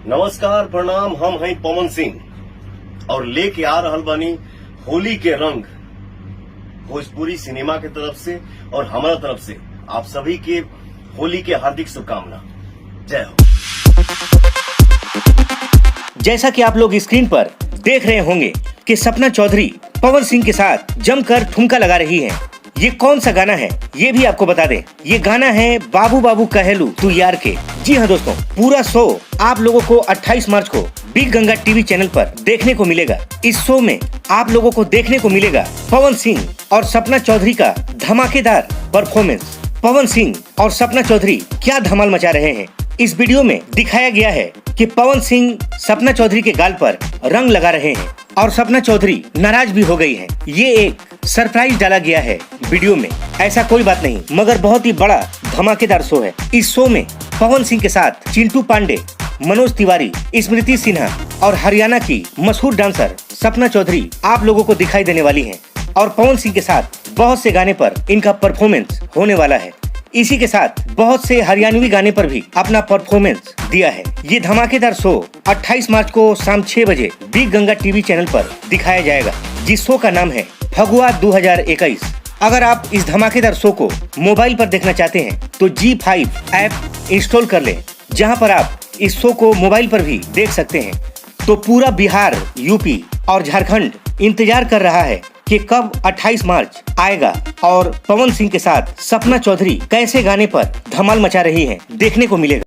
नमस्कार प्रणाम, हम हैं पवन सिंह और लेके आ रहल बानी होली के रंग भोजपुरी सिनेमा के तरफ से और हमारा तरफ से आप सभी के होली के हार्दिक शुभकामना। जय हो। जैसा कि आप लोग स्क्रीन पर देख रहे होंगे कि सपना चौधरी पवन सिंह के साथ जमकर ठुमका लगा रही हैं। ये कौन सा गाना है ये भी आपको बता दें। ये गाना है बाबू बाबू कहेलू तू यार के। जी हाँ दोस्तों, पूरा शो आप लोगों को 28 मार्च को बिग गंगा टीवी चैनल पर देखने को मिलेगा। इस शो में आप लोगों को देखने को मिलेगा पवन सिंह और सपना चौधरी का धमाकेदार परफॉर्मेंस। पवन सिंह और सपना चौधरी क्या धमाल मचा रहे हैं। इस वीडियो में दिखाया गया है कि पवन सिंह सपना चौधरी के गाल पर रंग लगा रहे हैं और सपना चौधरी नाराज भी हो गई है। ये एक सरप्राइज डाला गया है वीडियो में। ऐसा कोई बात नहीं, मगर बहुत ही बड़ा धमाकेदार शो है। इस शो में पवन सिंह के साथ चिंटू पांडे, मनोज तिवारी, स्मृति सिन्हा और हरियाणा की मशहूर डांसर सपना चौधरी आप लोगों को दिखाई देने वाली हैं और पवन सिंह के साथ बहुत से गाने पर इनका परफॉर्मेंस होने वाला है। इसी के साथ बहुत से हरियाणवी गाने पर भी अपना परफॉर्मेंस दिया है। ये धमाकेदार शो 28 मार्च को शाम 6 बजे बिग गंगा टीवी चैनल पर दिखाया जाएगा, जिस शो का नाम है फगुआ 2021। अगर आप इस धमाकेदार शो को मोबाइल पर देखना चाहते हैं तो G5 ऐप इंस्टॉल कर लें, जहां पर आप इस शो को मोबाइल पर भी देख सकते हैं। तो पूरा बिहार, यूपी और झारखंड इंतजार कर रहा है कि कब 28 मार्च आएगा और पवन सिंह के साथ सपना चौधरी कैसे गाने पर धमाल मचा रही है देखने को मिलेगा।